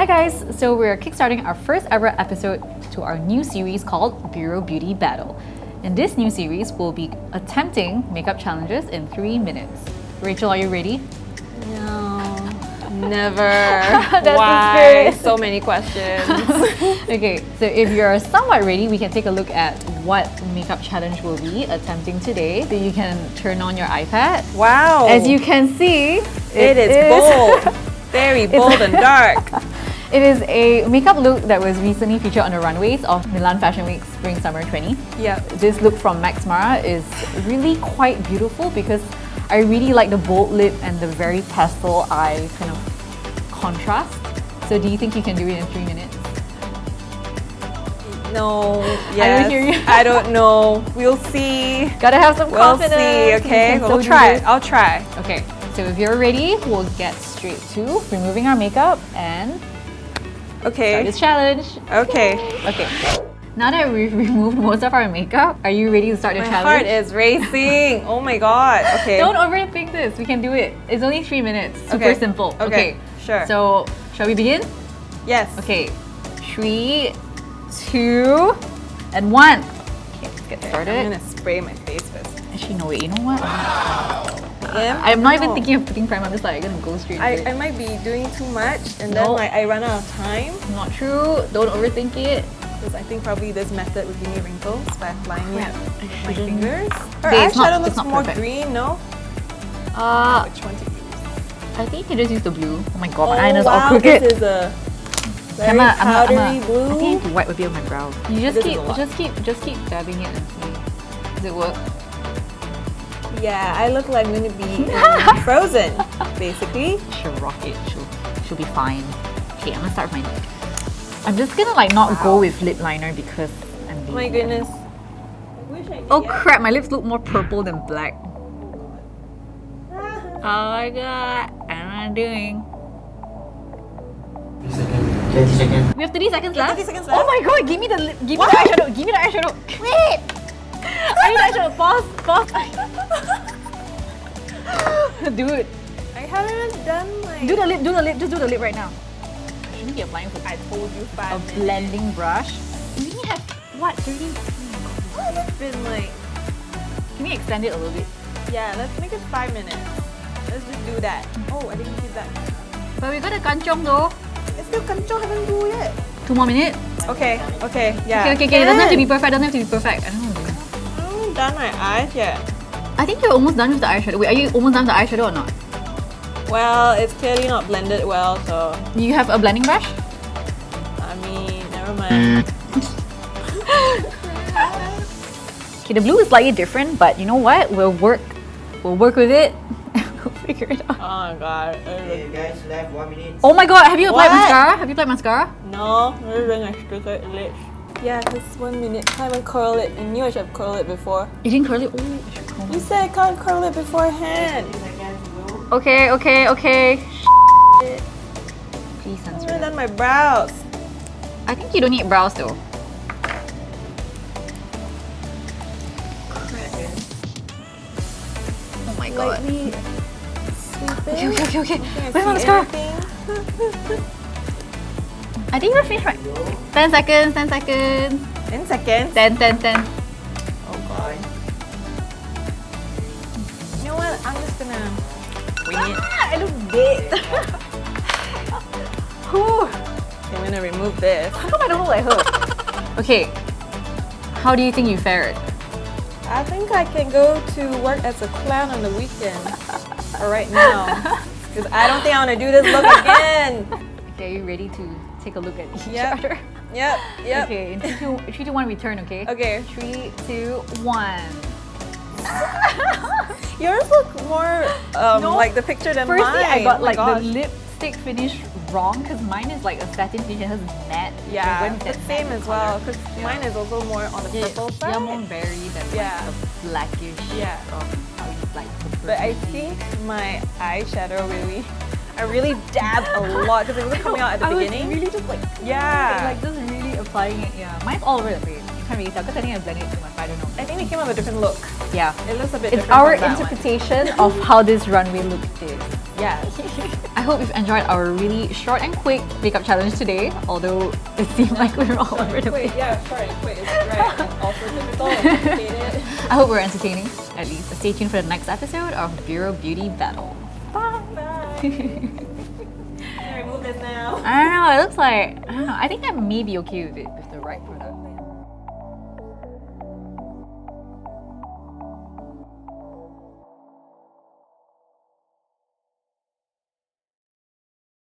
Hi guys! So we're kickstarting our first ever episode to our new series called Buro Beauty Battle. In this new series, we'll be attempting makeup challenges in 3 minutes. Rachel, are you ready? No, never. That's Why? So many questions. Okay, so if you're somewhat ready, we can take a look at what makeup challenge we'll be attempting today. So you can turn on your iPad. Wow. As you can see, it is bold. Very bold and dark. It is a makeup look that was recently featured on the runways of Milan Fashion Week Spring Summer 20. Yeah. This look from Max Mara is really quite beautiful because I really like the bold lip and the very pastel eye kind of contrast. So do you think you can do it in 3 minutes? No, yes. I don't hear you. I don't know. We'll see. Gotta have some confidence. We'll see, okay? We'll try. I'll try. Okay, so if you're ready, we'll get straight to removing our makeup and start this challenge. Okay. Okay. Now that we've removed most of our makeup, are you ready to start the My challenge? heart is racing. Oh my god. Okay. Don't overthink this. We can do it. It's only 3 minutes. Super simple. Okay. Sure. So, shall we begin? Yes. Okay. 3, 2, and 1. Okay, let's get started. I'm gonna spray my face first. Actually, no, wait. You know what? I'm not even thinking of putting primer. I'm just like, I'm gonna go straight into it. I might be doing too much and then like I run out of time. Not true. Don't overthink it. Because I think probably this method would give me wrinkles by applying it with my shouldn't. fingers. Her Okay, it's eyeshadow not looks more perfect. green, no? Which one to use? I think you can just use the blue. Oh my god, my eyeliner's all wow, crooked. this is a very powdery blue. I think I have to wipe a bit of my brow. You just This keep dabbing it and see. Does it work? Yeah, I look like I'm gonna be in Frozen, basically. She'll rock it. She'll be fine. Okay, I'm gonna start with my neck. I'm just gonna like not go with lip liner because I'm lazy. Oh my goodness. I wish I Oh crap, my lips look more purple than black. Oh my god, what am I doing? 20 seconds. We have 30 seconds left? 30 seconds left? Oh my god, give me the eyeshadow. Give me the eyeshadow. Wait! I need the eyeshadow. Pause. Dude, I haven't even done my... do the lip. Just do the lip right now. I shouldn't be applying for I told you 5 a minutes. blending brush. We only have, what, 30? It's been like... Can we extend it a little bit? Yeah, let's make it 5 minutes. Let's just do that. Oh, I didn't see that. But we got a kanchong though. It's still kanchong, haven't do yet. 2 more minutes. Okay, yeah. Okay. It doesn't have to be perfect. I don't know. I haven't done my eyes yet. I think you're almost done with the eyeshadow. Wait, are you almost done with the eyeshadow or not? Well, it's clearly not blended well, so... You have a blending brush? I mean, never mind. Okay, the blue is slightly different, but you know what? We'll work with it. We'll figure it out. Oh my god. Okay, guys, left 1 minute. Oh my god, have you applied What? mascara? No, we're doing a strictures lips. Yeah, just 1 minute. Can't even curl it. I knew I should have curled it before. You didn't curl it? Oh, I should curl You it. said I can't curl it beforehand. Okay. Please I censor haven't that. done my brows. I think you don't need brows though. Oh my god. Lightly sweeping. Okay. I Where's my see mascara? anything. I think we're finished, right? 10 seconds. 10 seconds. 10. Oh god. You know what? I'm just gonna wing it. I look dead. I'm gonna remove this. How come I don't look like her? Okay. How do you think you fared? I think I can go to work as a clown on the weekend. Or right now. Because I don't think I want to do this look again. Okay, are you ready to take a look at each Yep. other? Yep. Okay, in 3, 2, 1, return, okay? Okay. 3, 2, 1. Yours look more No. like the picture than Firstly, mine. I got Oh my like gosh. the lipstick finish wrong because mine is like a satin finish and hers is matte. Yeah, I went with but that same matte as well. color. Because mine is also more on the purple side. Yeah, more berry than Yeah. like the blackish. Yeah. How you like the But I burgundy. think my eyeshadow I really dabbed a lot because it wasn't coming out at the beginning. I was really just like Yeah. just really applying it. Yeah, mine's all over the place. You can't really tell because I think I blended it too much. I don't know. I think we came up with a different look. Yeah, It looks a bit it's different our from that one. interpretation of how this runway look is. Yes. I hope you've enjoyed our really short and quick makeup challenge today, although it seemed like we were all over the place. Yeah, short and quick is right. And also difficult and complicated. I hope we're entertaining, at least. Stay tuned for the next episode of Bureau Beauty Battle. Bye! Bye. Can I remove this now? I don't know, it looks like, I don't know, I think I may be okay with it with the right